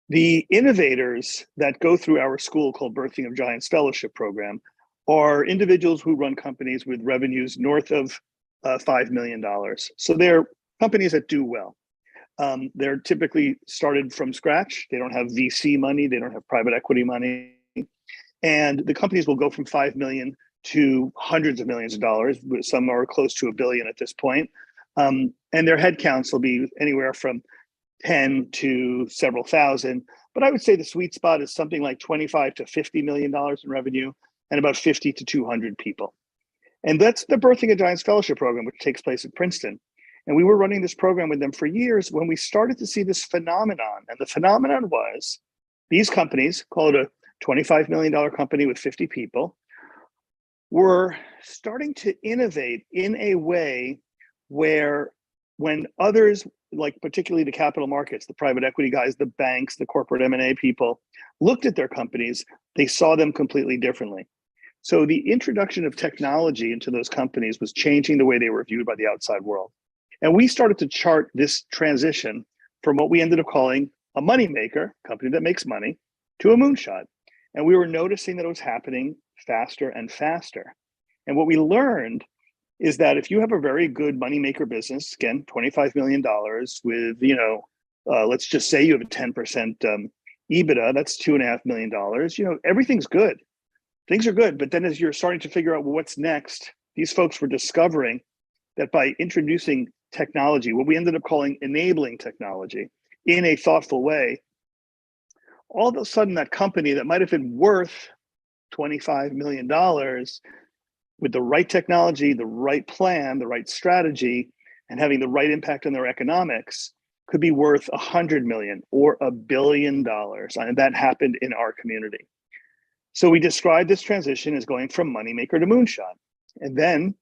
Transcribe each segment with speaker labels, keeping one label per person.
Speaker 1: The innovators that go through our school called Birthing of Giants Fellowship Program are individuals who run companies with revenues north of $5 million. So they're companies that do well. They're typically started from scratch. They don't have VC money. They don't have private equity money. And the companies will go from 5 million to hundreds of millions of dollars. Some are close to $1 billion at this point. And their headcounts will be anywhere from 10 to several thousand. But I would say the sweet spot is something like 25 to $50 million in revenue and about 50 to 200 people. And that's the Birthing of Giants Fellowship Program, which takes place at Princeton. And we were running this program with them for years when we started to see this phenomenon. And the phenomenon was these companies, call it a $25 million company with 50 people, were starting to innovate in a way where when others, like particularly the capital markets, the private equity guys, the banks, the corporate M&A people, looked at their companies, they saw them completely differently. So the introduction of technology into those companies was changing the way they were viewed by the outside world. And we started to chart this transition from what we ended up calling a moneymaker, company that makes money, to a moonshot. And we were noticing that it was happening faster and faster. And what we learned is that if you have a very good moneymaker business, again, $25 million with, let's just say you have a 10% EBITDA, that's $2.5 million, everything's good. Things are good. But then as you're starting to figure out, well, what's next, these folks were discovering that by introducing technology, what we ended up calling enabling technology in a thoughtful way, all of a sudden that company that might have been worth $25 million with the right technology, the right plan, the right strategy, and having the right impact on their economics could be worth 100 million or $1 billion. And that happened in our community. So we described this transition as going from moneymaker to moonshot. And then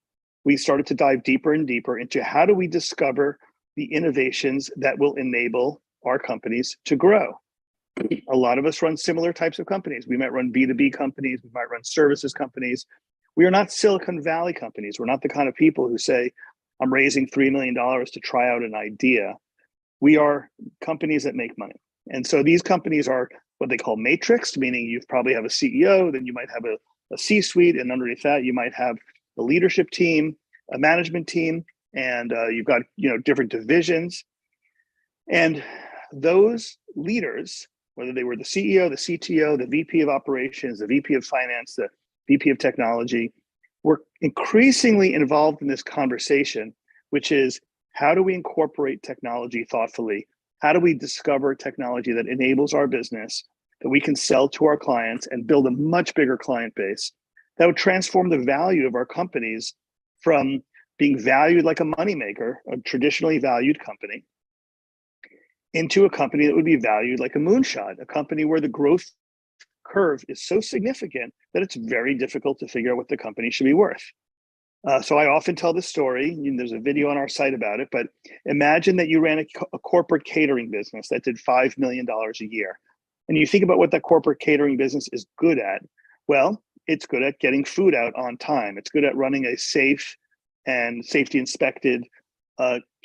Speaker 1: we started to dive deeper and deeper into how do we discover the innovations that will enable our companies to grow. A lot of us run similar types of companies. We might run B2B companies, we might run services companies. We are not Silicon Valley companies. We're not the kind of people who say, I'm raising $3 million to try out an idea. We are companies that make money. And so these companies are what they call matrixed, meaning you probably have a CEO, then you might have a C-suite, and underneath that, you might have a leadership team, a management team, and you've got different divisions. And those leaders, whether they were the CEO, the CTO, the VP of operations, the VP of finance, the VP of technology, were increasingly involved in this conversation, which is how do we incorporate technology thoughtfully? How do we discover technology that enables our business that we can sell to our clients and build a much bigger client base that would transform the value of our companies from being valued like a moneymaker, a traditionally valued company, into a company that would be valued like a moonshot, a company where the growth curve is so significant that it's very difficult to figure out what the company should be worth. So I often tell this story, there's a video on our site about it, but imagine that you ran a corporate catering business that did $5 million a year. And you think about what that corporate catering business is good at. Well, it's good at getting food out on time. It's good at running a safe and safety inspected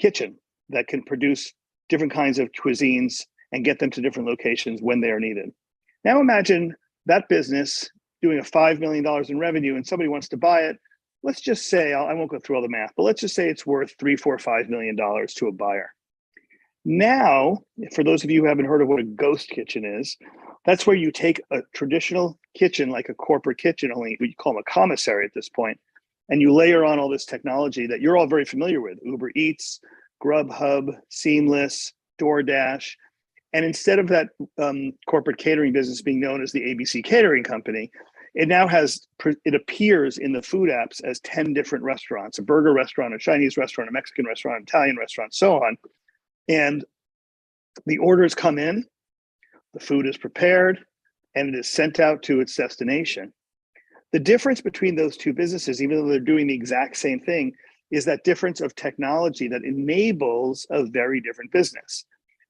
Speaker 1: kitchen that can produce different kinds of cuisines and get them to different locations when they are needed. Now imagine that business doing a $5 million in revenue and somebody wants to buy it. Let's just say, I won't go through all the math, but let's just say it's worth $3, $4, $5 million to a buyer. Now, for those of you who haven't heard of what a ghost kitchen is, that's where you take a traditional kitchen, like a corporate kitchen, only you call them a commissary at this point, and you layer on all this technology that you're all very familiar with, Uber Eats, Grubhub, Seamless, DoorDash. And instead of that corporate catering business being known as the ABC Catering Company, it appears in the food apps as 10 different restaurants, a burger restaurant, a Chinese restaurant, a Mexican restaurant, an Italian restaurant, so on. And the orders come in, the food is prepared, and it is sent out to its destination. The difference between those two businesses, even though they're doing the exact same thing, is that difference of technology that enables a very different business.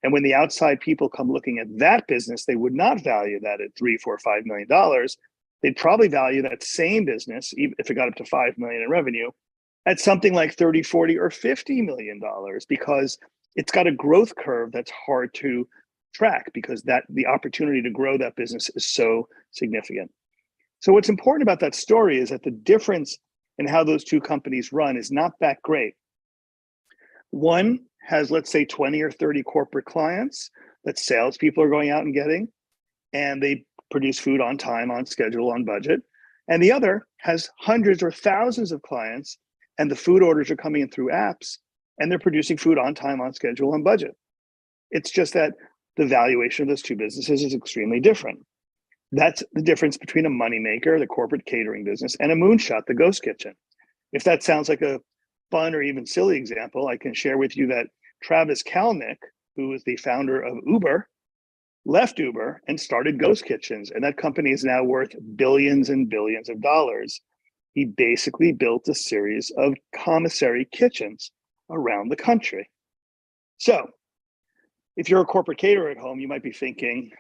Speaker 1: And when the outside people come looking at that business, they would not value that at $3, $4, $5 million. They'd probably value that same business, even if it got up to $5 million in revenue, at something like 30, 40, or $50 million, because it's got a growth curve that's hard to track because the opportunity to grow that business is so significant. So what's important about that story is that the difference in how those two companies run is not that great. One has, let's say, 20 or 30 corporate clients that salespeople are going out and getting, and they produce food on time, on schedule, on budget. And the other has hundreds or thousands of clients, and the food orders are coming in through apps, and they're producing food on time, on schedule, on budget. It's just that the valuation of those two businesses is extremely different. That's the difference between a moneymaker, the corporate catering business, and a moonshot, the ghost kitchen. If that sounds like a fun or even silly example, I can share with you that Travis Kalanick, who is the founder of Uber, left Uber and started ghost kitchens. And that company is now worth billions and billions of dollars. He basically built a series of commissary kitchens around the country. So if you're a corporate caterer at home, you might be thinking,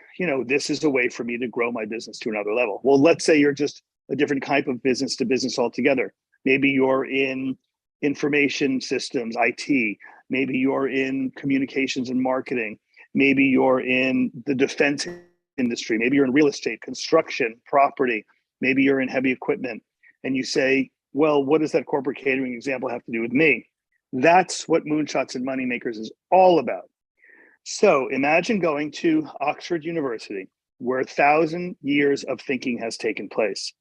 Speaker 1: this is a way for me to grow my business to another level. Well, let's say you're just a different type of business to business altogether. Maybe you're in information systems, IT. Maybe you're in communications and marketing. Maybe you're in the defense industry. Maybe you're in real estate, construction, property. Maybe you're in heavy equipment. And you say, well, what does that corporate catering example have to do with me? That's what Moonshots and Moneymakers is all about. So imagine going to Oxford University, where 1,000 years of thinking has taken place,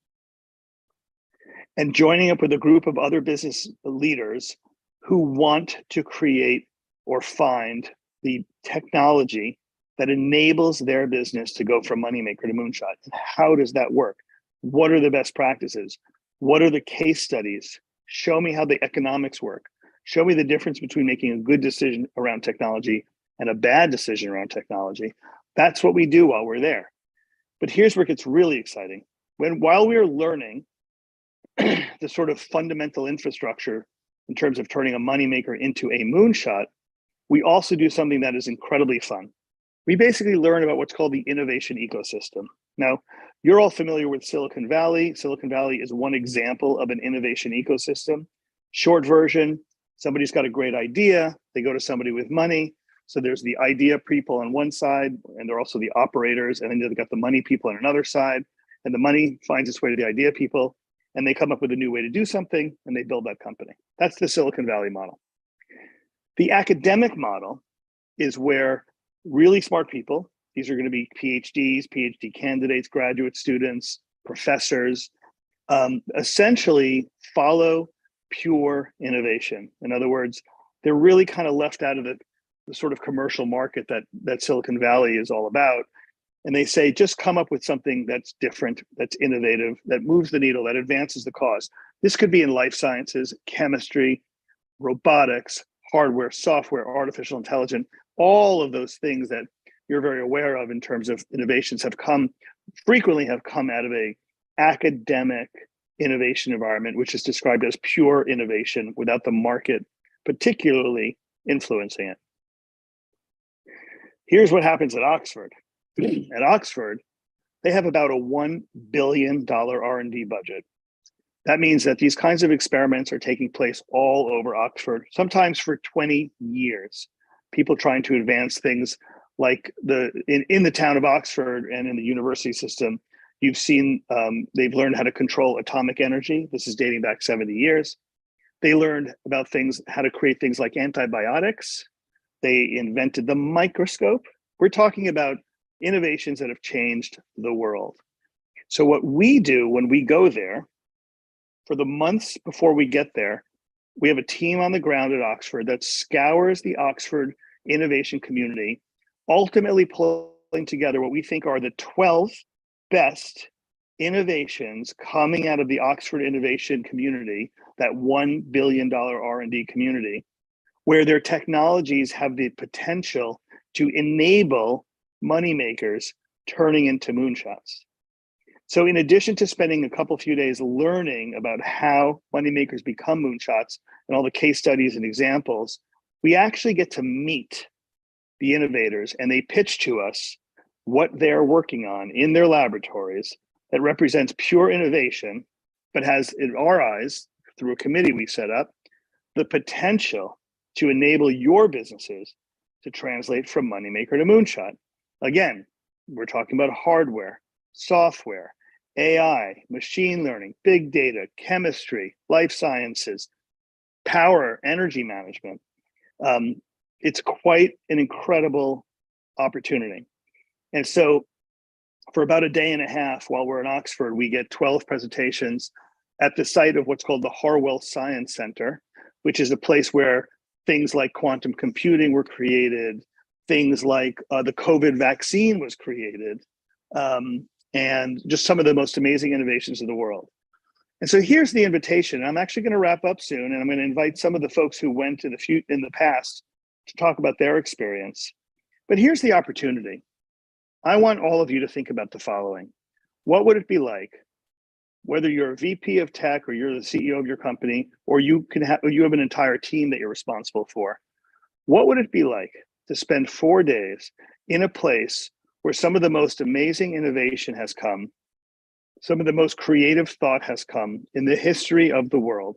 Speaker 1: and joining up with a group of other business leaders who want to create or find the technology that enables their business to go from moneymaker to moonshot. And how does that work? What are the best practices? What are the case studies? Show me how the economics work. Show me the difference between making a good decision around technology and a bad decision around technology. That's what we do while we're there. But here's where it gets really exciting. While we are learning the sort of fundamental infrastructure in terms of turning a moneymaker into a moonshot, we also do something that is incredibly fun. We basically learn about what's called the innovation ecosystem. Now, you're all familiar with Silicon Valley. Silicon Valley is one example of an innovation ecosystem. Short version, somebody's got a great idea, they go to somebody with money. So there's the idea people on one side, and they're also the operators, and then they've got the money people on another side, and the money finds its way to the idea people, and they come up with a new way to do something, and they build that company. That's the Silicon Valley model. The academic model is where really smart people, these are going to be PhDs, PhD candidates, graduate students, professors, essentially follow pure innovation. In other words, they're really kind of left out of the sort of commercial market that Silicon Valley is all about. And they say, just come up with something that's different, that's innovative, that moves the needle, that advances the cause. This could be in life sciences, chemistry, robotics, hardware, software, artificial intelligence, all of those things that you're very aware of in terms of innovations frequently have come out of a academic innovation environment, which is described as pure innovation without the market particularly influencing it. Here's what happens at Oxford. At Oxford, they have about a $1 billion R&D budget. That means that these kinds of experiments are taking place all over Oxford, sometimes for 20 years. People trying to advance things like in the town of Oxford and in the university system, you've seen they've learned how to control atomic energy. This is dating back 70 years. They learned about how to create things like antibiotics. They invented the microscope. We're talking about innovations that have changed the world. So what we do when we go there, for the months before we get there, we have a team on the ground at Oxford that scours the Oxford innovation community, ultimately pulling together what we think are the 12 best innovations coming out of the Oxford innovation community, that $1 billion R&D community, where their technologies have the potential to enable moneymakers turning into moonshots. So in addition to spending a few days learning about how moneymakers become moonshots and all the case studies and examples, we actually get to meet the innovators, and they pitch to us what they're working on in their laboratories that represents pure innovation, but has, in our eyes, through a committee we set up, the potential to enable your businesses to translate from moneymaker to moonshot. Again, we're talking about hardware, software, AI, machine learning, big data, chemistry, life sciences, power, energy management. It's quite an incredible opportunity. And so for about a day and a half while we're in Oxford, we get 12 presentations at the site of what's called the Harwell Science Center, which is a place where things like quantum computing were created, things like the COVID vaccine was created, and just some of the most amazing innovations of the world. And so here's the invitation. I'm actually going to wrap up soon, and I'm going to invite some of the folks who went in the past to talk about their experience. But here's the opportunity. I want all of you to think about the following. What would it be like, whether you're a VP of tech or you're the CEO of your company, or you have an entire team that you're responsible for? What would it be like to spend 4 days in a place where some of the most amazing innovation has come, some of the most creative thought has come in the history of the world,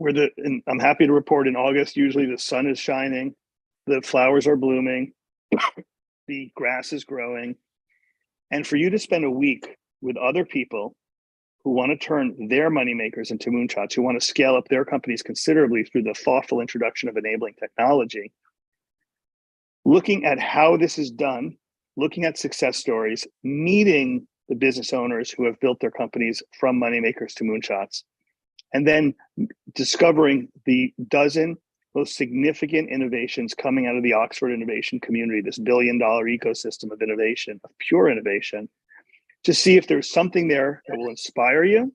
Speaker 1: and I'm happy to report in August, usually the sun is shining, the flowers are blooming, the grass is growing, and for you to spend a week with other people who want to turn their moneymakers into moonshots, who want to scale up their companies considerably through the thoughtful introduction of enabling technology, looking at how this is done, looking at success stories, meeting the business owners who have built their companies from moneymakers to moonshots, and then discovering the dozen most significant innovations coming out of the Oxford innovation community, this billion-dollar ecosystem of innovation, of pure innovation, to see if there's something there that will inspire you,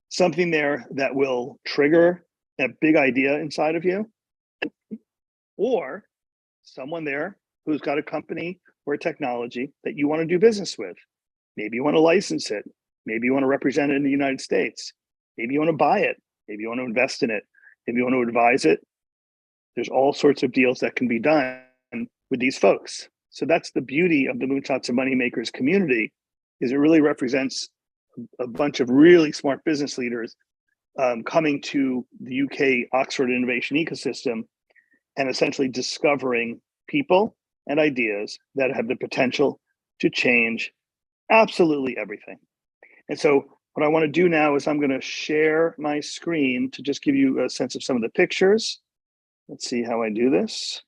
Speaker 1: something there that will trigger a big idea inside of you, or someone there who's got a company or a technology that you want to do business with. Maybe you want to license it. Maybe you want to represent it in the United States. Maybe you want to buy it. Maybe you want to invest in it. Maybe you want to advise it. There's all sorts of deals that can be done with these folks. So that's the beauty of the Moonshots Moneymakers community, is it really represents a bunch of really smart business leaders coming to the UK Oxford innovation ecosystem and essentially discovering people and ideas that have the potential to change absolutely everything. And so what I want to do now is I'm going to share my screen to just give you a sense of some of the pictures. Let's see how I do this.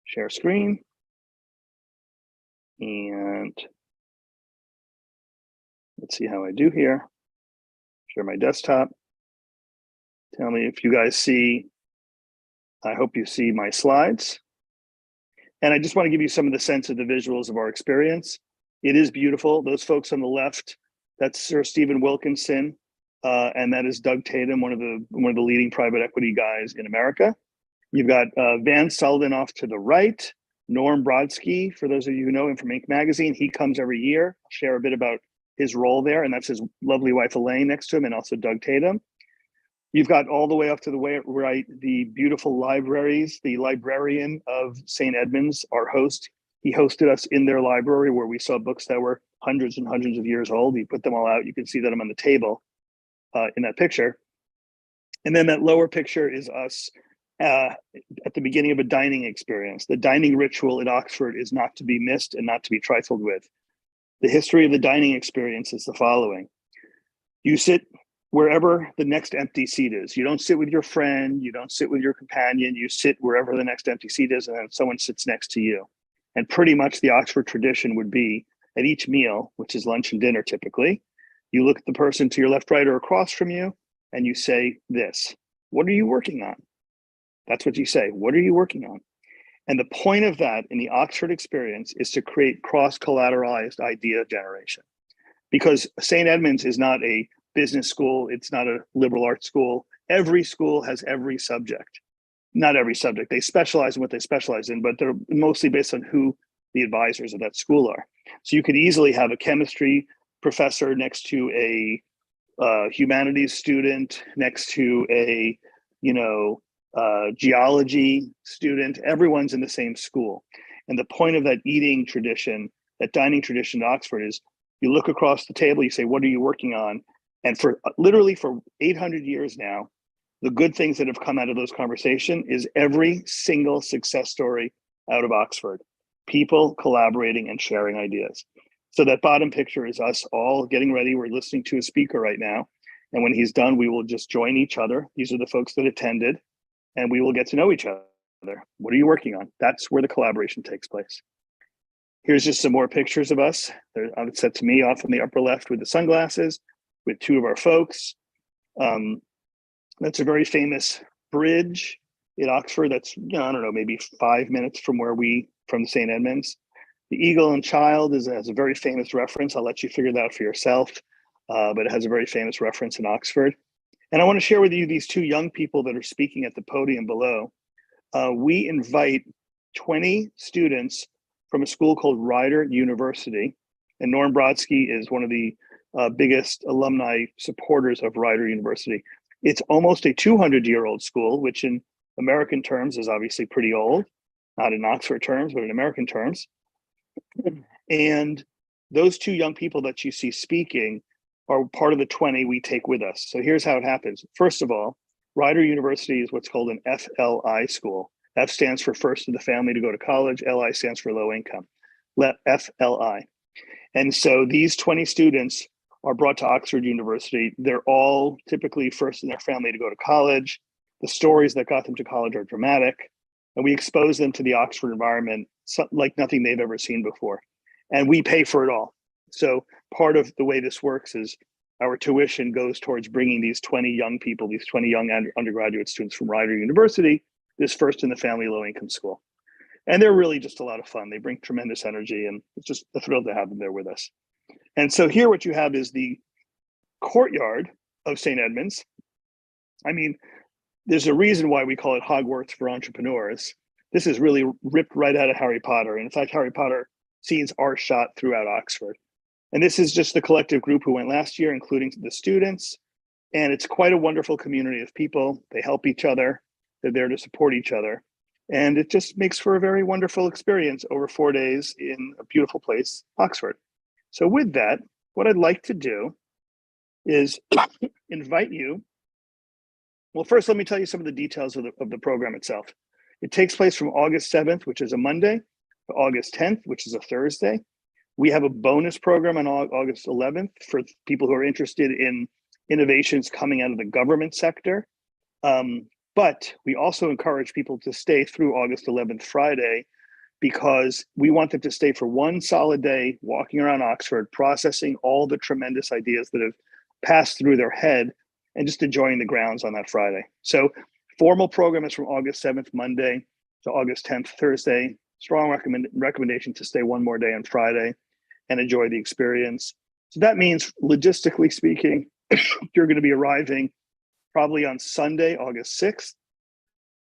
Speaker 1: Share screen. And let's see how I do here. Share my desktop. Tell me if you guys see. I hope you see my slides. And I just want to give you some of the sense of the visuals of our experience. It is beautiful. Those folks on the left, that's Sir Stephen Wilkinson, and that is Doug Tatum, one of the leading private equity guys in America. You've got Van Sullivan off to the right, Norm Brodsky, for those of you who know him from Inc. magazine. He comes every year. I'll share a bit about his role there, and that's his lovely wife Elaine next to him, and also Doug Tatum. You've got all the way up to the right, the beautiful libraries, the librarian of St. Edmunds, our host. He hosted us in their library where we saw books that were hundreds and hundreds of years old. He put them all out. You can see that I'm on the table in that picture. And then that lower picture is us at the beginning of a dining experience. The dining ritual at Oxford is not to be missed and not to be trifled with. The history of the dining experience is the following. You sit wherever the next empty seat is. You don't sit with your friend, you don't sit with your companion, you sit wherever the next empty seat is, and then someone sits next to you. And pretty much the Oxford tradition would be at each meal, which is lunch and dinner typically, you look at the person to your left, right, or across from you, and you say this: what are you working on? That's what you say. What are you working on? And the point of that in the Oxford experience is to create cross-collateralized idea generation. Because St. Edmunds is not a business school, it's not a liberal arts school. Every school has every subject. Not every subject. They specialize in what they specialize in, but they're mostly based on who the advisors of that school are. So you could easily have a chemistry professor next to a humanities student, next to a geology student. Everyone's in the same school. And the point of that eating tradition, that dining tradition at Oxford, is you look across the table, you say, what are you working on? And for literally for 800 years now, the good things that have come out of those conversations is every single success story out of Oxford. People collaborating and sharing ideas. So that bottom picture is us all getting ready. We're listening to a speaker right now. And when he's done, we will just join each other. These are the folks that attended, and we will get to know each other. What are you working on? That's where the collaboration takes place. Here's just some more pictures of us. It's set to me off in the upper left with the sunglasses, with two of our folks. That's a very famous bridge in Oxford. That's, I don't know, maybe 5 minutes from from St. Edmunds. The Eagle and Child has a very famous reference. I'll let you figure that out for yourself, but it has a very famous reference in Oxford. And I want to share with you these two young people that are speaking at the podium below. We invite 20 students from a school called Rider University. And Norm Brodsky is one of the biggest alumni supporters of Rider University. It's almost a 200-year-old school, which in American terms is obviously pretty old, not in Oxford terms, but in American terms. And those two young people that you see speaking are part of the 20 we take with us. So here's how it happens. First of all, Rider University is what's called an FLI school. F stands for first in the family to go to college. LI stands for low income. FLI. And so these 20 students are brought to Oxford University. They're all typically first in their family to go to college. The stories that got them to college are dramatic. And we expose them to the Oxford environment like nothing they've ever seen before. And we pay for it all. So part of the way this works is our tuition goes towards bringing these 20 young people, these 20 young undergraduate students from Rider University, this first in the family low income school. And they're really just a lot of fun. They bring tremendous energy, and it's just a thrill to have them there with us. And so here what you have is the courtyard of St. Edmunds. I mean, there's a reason why we call it Hogwarts for entrepreneurs. This is really ripped right out of Harry Potter. And in fact, Harry Potter scenes are shot throughout Oxford. And this is just the collective group who went last year, including the students. And it's quite a wonderful community of people. They help each other. They're there to support each other. And it just makes for a very wonderful experience over 4 days in a beautiful place, Oxford. So with that, what I'd like to do is invite you. Well, first, let me tell you some of the details of the program itself. It takes place from August 7th, which is a Monday, to August 10th, which is a Thursday. We have a bonus program on August 11th for people who are interested in innovations coming out of the government sector. But we also encourage people to stay through August 11th, Friday, because we want them to stay for one solid day walking around Oxford, processing all the tremendous ideas that have passed through their head and just enjoying the grounds on that Friday. So formal program is from August 7th, Monday, to August 10th, Thursday. Strong recommendation to stay one more day on Friday and enjoy the experience. So that means, logistically speaking, you're going to be arriving probably on Sunday, August 6th.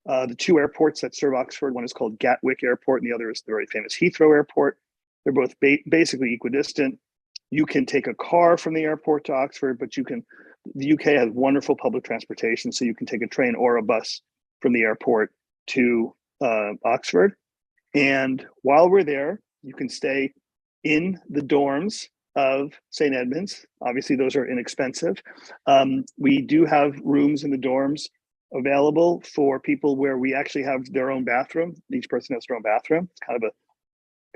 Speaker 1: The two airports that serve Oxford, one is called Gatwick Airport and the other is the very famous Heathrow Airport. They're both basically equidistant. You can take a car from the airport to Oxford, but the UK has wonderful public transportation, so you can take a train or a bus from the airport to Oxford. And while we're there, you can stay in the dorms of St. Edmunds. Obviously, those are inexpensive. We do have rooms in the dorms available for people where we actually have their own bathroom. Each person has their own bathroom. It's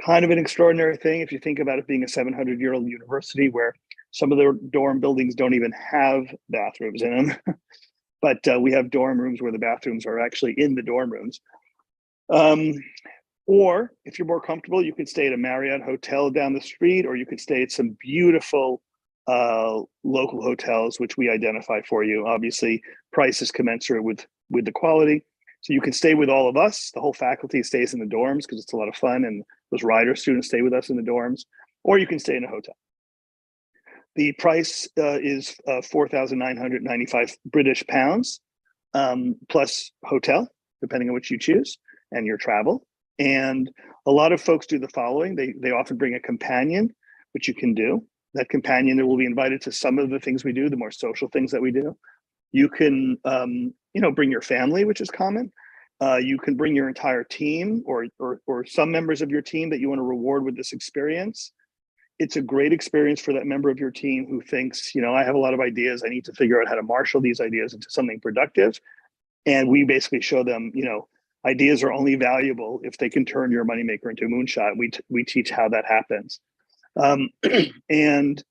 Speaker 1: kind of an extraordinary thing if you think about it being a 700-year-old university where some of the dorm buildings don't even have bathrooms in them. But we have dorm rooms where the bathrooms are actually in the dorm rooms. Or if you're more comfortable, you could stay at a Marriott hotel down the street, or you could stay at some beautiful local hotels, which we identify for you. Obviously, price is commensurate with the quality. So you can stay with all of us. The whole faculty stays in the dorms because it's a lot of fun, and those Rider students stay with us in the dorms, or you can stay in a hotel. The price is 4,995 British pounds plus hotel, depending on which you choose, and your travel. And a lot of folks do the following. They often bring a companion, which you can do. That companion will be invited to some of the things we do, the more social things that we do. You can, bring your family, which is common. You can bring your entire team or some members of your team that you want to reward with this experience. It's a great experience for that member of your team who thinks, I have a lot of ideas. I need to figure out how to marshal these ideas into something productive. And we basically show them, ideas are only valuable if they can turn your moneymaker into a moonshot. We teach how that happens. And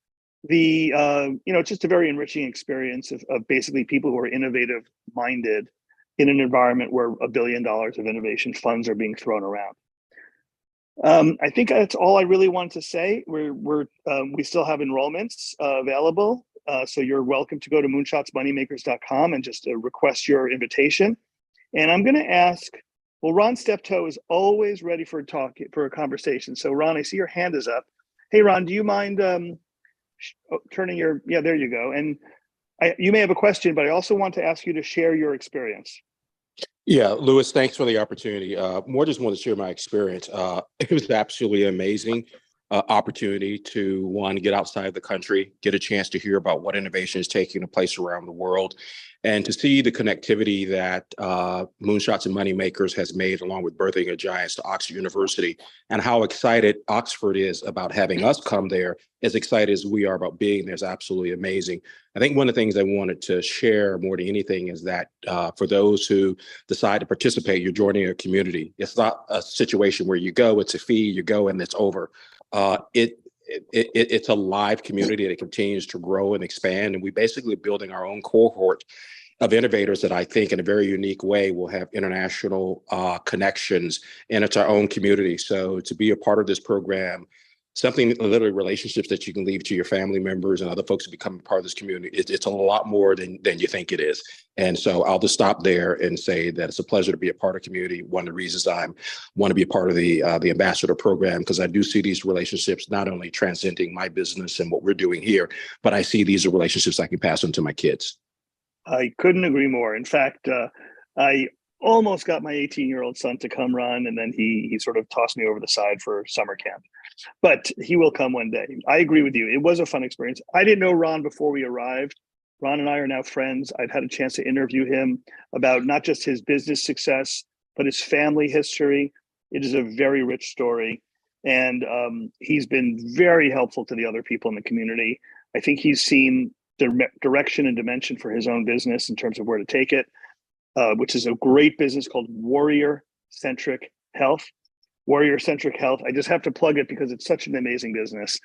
Speaker 1: it's just a very enriching experience of basically people who are innovative minded in an environment where $1 billion of innovation funds are being thrown around. I think that's all I really wanted to say. We still have enrollments available, so you're welcome to go to moonshotsmoneymakers.com and just request your invitation. And I'm going to ask. Well, Ron Steptoe is always ready for a conversation. So, Ron, I see your hand is up. Hey, Ron, do you mind turning your? Yeah, there you go. And you may have a question, but I also want to ask you to share your experience.
Speaker 2: Yeah, Louis, thanks for the opportunity. More just want to share my experience. It was absolutely amazing opportunity to, one, get outside the country, get a chance to hear about what innovation is taking place around the world, and to see the connectivity that Moonshots and Moneymakers has made along with Birthing of Giants to Oxford University, and how excited Oxford is about having us come there, as excited as we are about being there is absolutely amazing. I think one of the things I wanted to share more than anything is that for those who decide to participate, you're joining a community. It's not a situation where you go, it's a fee, you go and it's over. It's a live community that continues to grow and expand, and we basically are building our own cohort of innovators that I think in a very unique way will have international connections, and it's our own community. So to be a part of this program, something literally relationships that you can leave to your family members and other folks who become a part of this community, it's a lot more than you think it is. And so I'll just stop there and say that it's a pleasure to be a part of community. One of the reasons I want to be a part of the ambassador program, because I do see these relationships not only transcending my business and what we're doing here, but I see these are relationships I can pass on to my kids.
Speaker 1: I couldn't agree more. In fact, I almost got my 18-year-old son to come run, and then he sort of tossed me over the side for summer camp. But he will come one day. I agree with you. It was a fun experience. I didn't know Ron before we arrived. Ron and I are now friends. I've had a chance to interview him about not just his business success, but his family history. It is a very rich story. And he's been very helpful to the other people in the community. I think he's seen the direction and dimension for his own business in terms of where to take it, which is a great business called Warrior-Centric Health. Warrior-Centric Health. I just have to plug it because it's such an amazing business.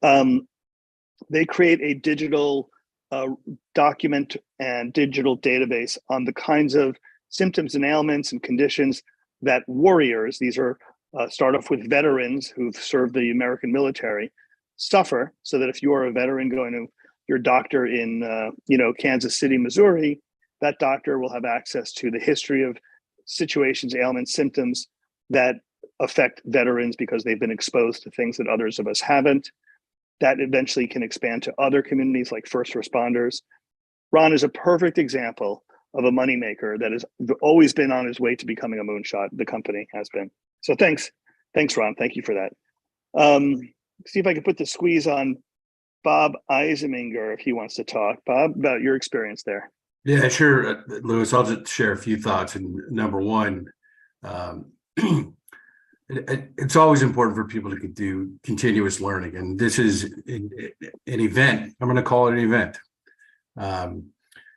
Speaker 1: They create a digital document and digital database on the kinds of symptoms and ailments and conditions that warriors, these are start off with veterans who've served the American military, suffer, so that if you are a veteran going to your doctor in Kansas City, Missouri, that doctor will have access to the history of situations, ailments, symptoms that affect veterans because they've been exposed to things that others of us haven't. That eventually can expand to other communities like first responders. Ron is a perfect example of a moneymaker that has always been on his way to becoming a moonshot. The company has been. So thanks, Ron. Thank you for that. See if I can put the squeeze on Bob Eiseminger if he wants to talk. Bob, about your experience there.
Speaker 3: Yeah, sure, Louis. I'll just share a few thoughts. And number one, it's always important for people to do continuous learning. And this is an event. I'm going to call it an event.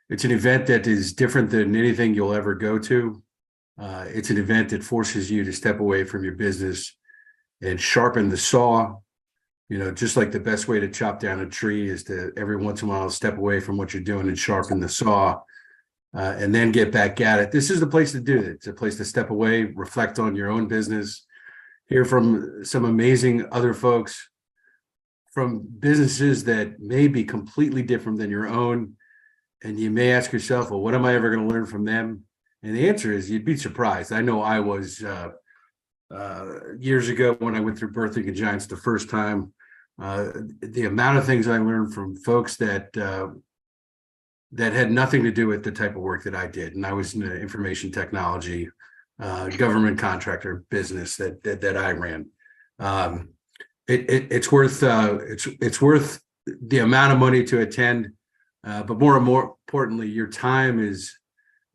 Speaker 3: It's an event that is different than anything you'll ever go to. It's an event that forces you to step away from your business and sharpen the saw. Just like the best way to chop down a tree is to every once in a while step away from what you're doing and sharpen the saw, and then get back at it. This is the place to do it. It's a place to step away, reflect on your own business, hear from some amazing other folks from businesses that may be completely different than your own. And you may ask yourself, well, what am I ever going to learn from them? And the answer is you'd be surprised. I know I was years ago when I went through Birthing of Giants the first time. The amount of things I learned from folks that had nothing to do with the type of work that I did. And I was in the information technology, government contractor business that I ran. It's worth the amount of money to attend, but more importantly, your time is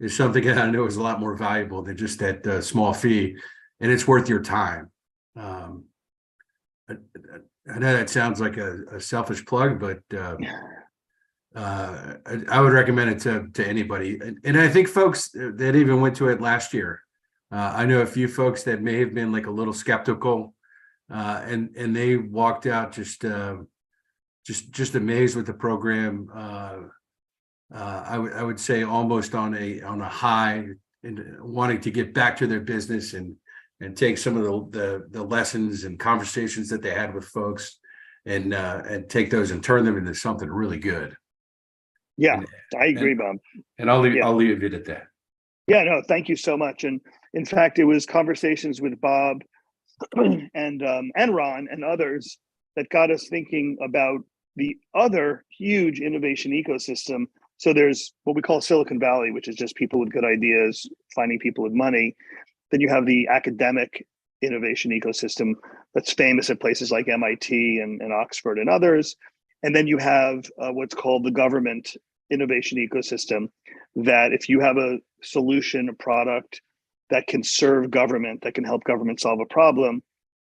Speaker 3: something that I know is a lot more valuable than just that small fee, and it's worth your time. I know that sounds like a selfish plug, but I would recommend it to anybody. And I think folks that even went to it last year I know a few folks that may have been like a little skeptical, and they walked out just amazed with the program. I would say almost on a high, and wanting to get back to their business and take some of the lessons and conversations that they had with folks and take those and turn them into something really good.
Speaker 1: Yeah,
Speaker 3: And,
Speaker 1: I agree,
Speaker 3: and,
Speaker 1: Bob.
Speaker 3: and I'll
Speaker 1: Yeah.
Speaker 3: leave it at that.
Speaker 1: Yeah, no, thank you so much. And in fact, it was conversations with Bob and Ron and others that got us thinking about the other huge innovation ecosystem. So there's what we call Silicon Valley, which is just people with good ideas, finding people with money. Then you have the academic innovation ecosystem that's famous at places like MIT and Oxford and others. And then you have what's called the government innovation ecosystem, that if you have a solution, a product that can serve government, that can help government solve a problem,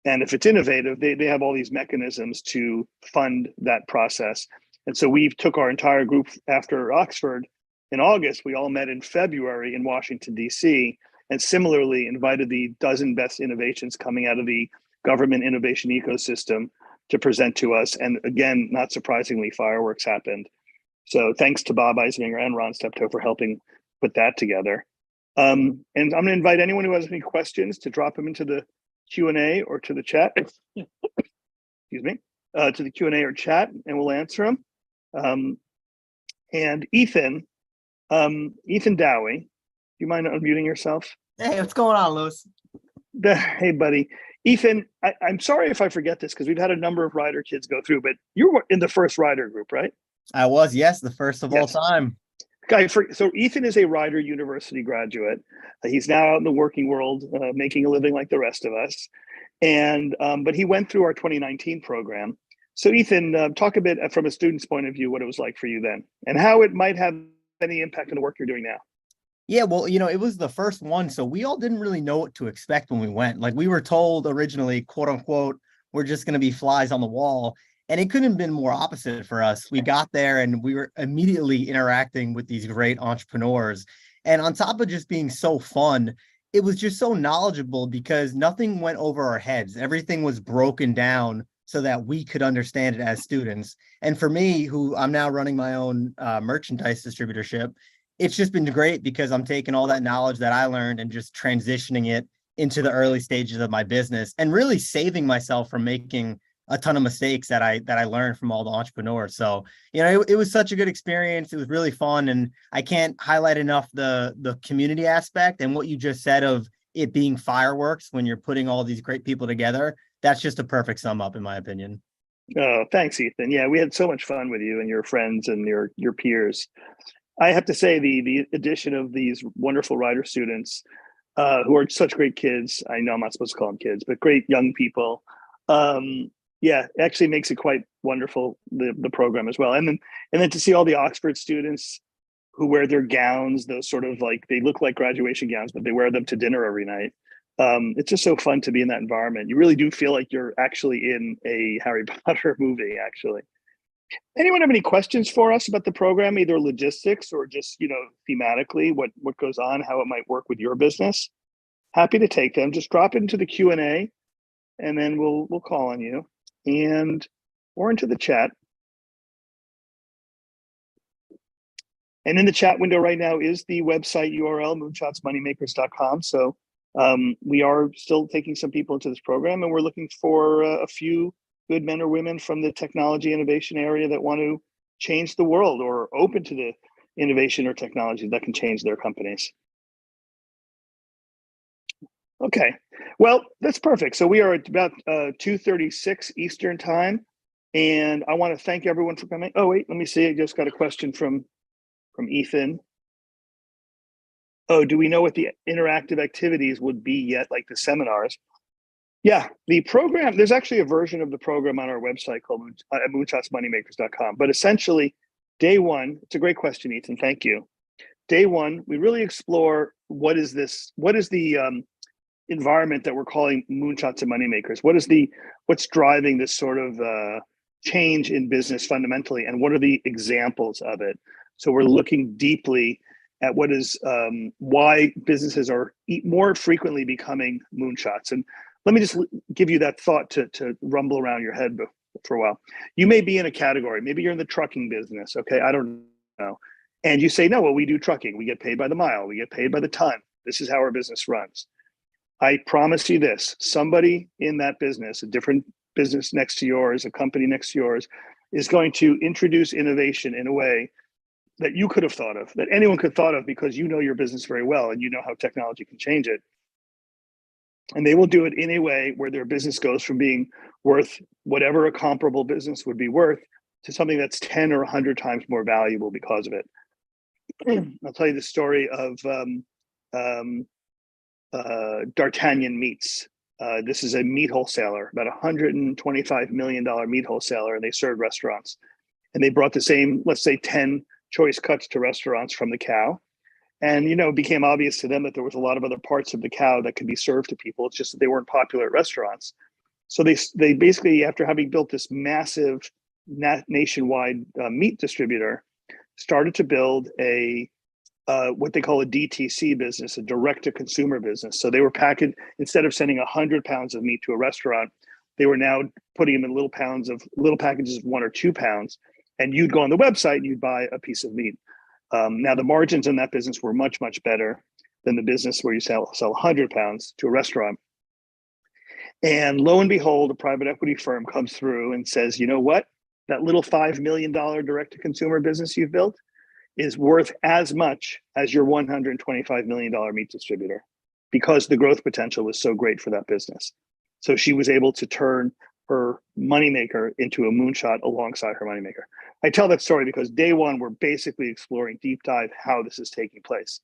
Speaker 1: and if it's innovative, they have all these mechanisms to fund that process. And so we took our entire group after Oxford in August. We all met in February in Washington, D.C., and similarly invited the dozen best innovations coming out of the government innovation ecosystem to present to us. And again, not surprisingly, fireworks happened. So thanks to Bob Eisinger and Ron Steptoe for helping put that together. And I'm going to invite anyone who has any questions to drop them into the Q&A or to the chat. Excuse me, to the Q&A or chat, and we'll answer them. And Ethan Dowie, do you mind unmuting yourself?
Speaker 4: Hey, what's going on, Lewis?
Speaker 1: Hey, buddy. Ethan, I'm sorry if I forget this because we've had a number of rider kids go through, but you were in the first rider group, right?
Speaker 4: I was, yes, the first of all time.
Speaker 1: So Ethan is a Rider University graduate. He's now out in the working world, making a living like the rest of us. And but he went through our 2019 program. So Ethan, talk a bit from a student's point of view what it was like for you then, and how it might have any impact on the work you're doing now.
Speaker 4: Yeah, well, it was the first one, so we all didn't really know what to expect when we went. Like, we were told originally, quote unquote, we're just going to be flies on the wall. And it couldn't have been more opposite for us. We got there and we were immediately interacting with these great entrepreneurs. And on top of just being so fun, it was just so knowledgeable because nothing went over our heads. Everything was broken down so that we could understand it as students. And for me, who I'm now running my own merchandise distributorship, it's just been great because I'm taking all that knowledge that I learned and just transitioning it into the early stages of my business and really saving myself from making a ton of mistakes that I learned from all the entrepreneurs. So, it was such a good experience. It was really fun. And I can't highlight enough the community aspect and what you just said of it being fireworks when you're putting all these great people together. That's just a perfect sum up, in my opinion.
Speaker 1: Oh, thanks, Ethan. Yeah, we had so much fun with you and your friends and your peers. I have to say the addition of these wonderful rider students who are such great kids. I know I'm not supposed to call them kids, but great young people. Yeah, it actually makes it quite wonderful, the program as well. And then to see all the Oxford students who wear their gowns, those sort of like, they look like graduation gowns, but they wear them to dinner every night. It's just so fun to be in that environment. You really do feel like you're actually in a Harry Potter movie, actually. Anyone have any questions for us about the program, either logistics or just, thematically, what goes on, how it might work with your business? Happy to take them. Just drop it into the Q&A and then we'll call on you or into the chat. And in the chat window right now is the website URL, moonshotsmoneymakers.com. So we are still taking some people into this program, and we're looking for a few good men or women from the technology innovation area that want to change the world or open to the innovation or technology that can change their companies. Okay, well, that's perfect. So we are at about 2:36 Eastern time, and I want to thank everyone for coming. Oh, wait, let me see. I just got a question from Ethan. Oh, do we know what the interactive activities would be yet, like the seminars? Yeah, the program, there's actually a version of the program on our website called moonshotsmoneymakers.com. But essentially, day one, it's a great question, Ethan. Thank you. Day one, we really explore what is the environment that we're calling Moonshots and Moneymakers. What's driving this sort of change in business fundamentally, and what are the examples of it? So we're looking deeply at what is why businesses are more frequently becoming moonshots. And let me just give you that thought to rumble around your head for a while. You may be in a category, maybe you're in the trucking business, okay? I don't know. And you say, no, well, we do trucking. We get paid by the mile. We get paid by the ton. This is how our business runs. I promise you this, somebody in that business, a different business next to yours, a company next to yours, is going to introduce innovation in a way that you could have thought of, that anyone could have thought of, because you know your business very well and you know how technology can change it. And they will do it in a way where their business goes from being worth whatever a comparable business would be worth to something that's 10 or 100 times more valuable because of it. I'll tell you the story of D'Artagnan Meats. This is a meat wholesaler, about $125 million meat wholesaler, and they serve restaurants. And they brought the same, let's say 10 choice cuts to restaurants from the cow. And, it became obvious to them that there was a lot of other parts of the cow that could be served to people. It's just that they weren't popular at restaurants. So they basically, after having built this massive nationwide meat distributor, started to build a what they call a DTC business, a direct-to-consumer business. So they were packing, instead of sending 100 pounds of meat to a restaurant, they were now putting them in little packages of 1 or 2 pounds. And you'd go on the website and you'd buy a piece of meat. Now the margins in that business were much, much better than the business where you sell 100 pounds to a restaurant. And lo and behold, a private equity firm comes through and says, you know what? That little $5 million direct-to-consumer business you've built is worth as much as your $125 million meat distributor, because the growth potential was so great for that business. So she was able to turn her moneymaker into a moonshot alongside her moneymaker. I tell that story because day one, we're basically exploring deep dive how this is taking place.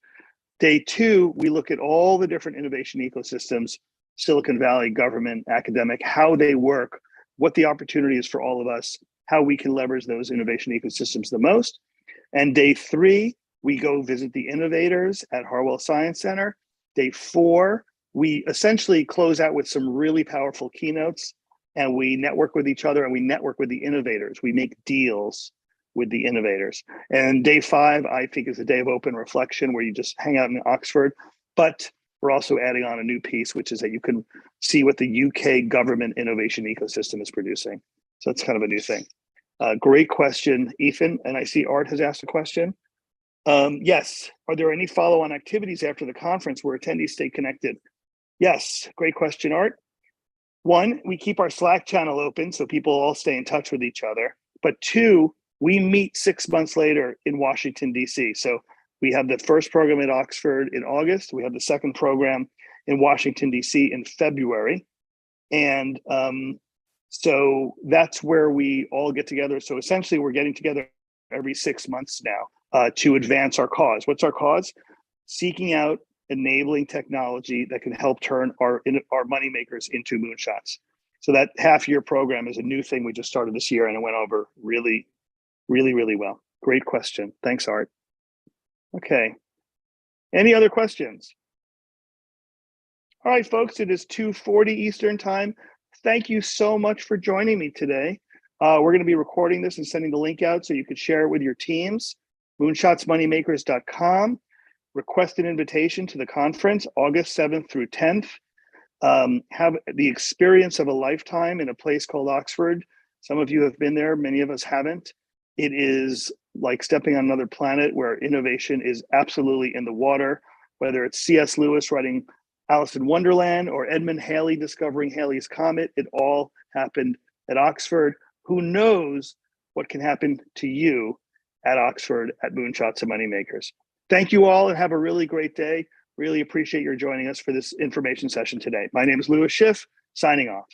Speaker 1: Day two, we look at all the different innovation ecosystems, Silicon Valley, government, academic, how they work, what the opportunity is for all of us, how we can leverage those innovation ecosystems the most. And day three, we go visit the innovators at Harwell Science Center. Day four, we essentially close out with some really powerful keynotes, and we network with each other and we network with the innovators. We make deals with the innovators. And day five, I think, is a day of open reflection where you just hang out in Oxford. But we're also adding on a new piece, which is that you can see what the UK government innovation ecosystem is producing. So it's kind of a new thing. Great question, Ethan. And I see Art has asked a question. Yes. Are there any follow-on activities after the conference where attendees stay connected? Yes. Great question, Art. One, we keep our Slack channel open so people all stay in touch with each other. But two, we meet 6 months later in Washington, D.C. So we have the first program at Oxford in August. We have the second program in Washington, D.C. in February. And so that's where we all get together. So essentially, we're getting together every 6 months now to advance our cause. What's our cause? Seeking out enabling technology that can help turn our moneymakers into moonshots. So that half-year program is a new thing we just started this year, and it went over really, really, really well. Great question. Thanks, Art. Okay. Any other questions? All right, folks, it is 2:40 Eastern time. Thank you so much for joining me today. We're going to be recording this and sending the link out so you could share it with your teams. Moonshotsmoneymakers.com. Request an invitation to the conference, August 7th through 10th. Have the experience of a lifetime in a place called Oxford. Some of you have been there, many of us haven't. It is like stepping on another planet where innovation is absolutely in the water, whether it's C.S. Lewis writing Alice in Wonderland or Edmund Halley discovering Halley's Comet. It all happened at Oxford. Who knows what can happen to you at Oxford at Moonshots and Moneymakers. Thank you all and have a really great day. Really appreciate your joining us for this information session today. My name is Louis Schiff, signing off.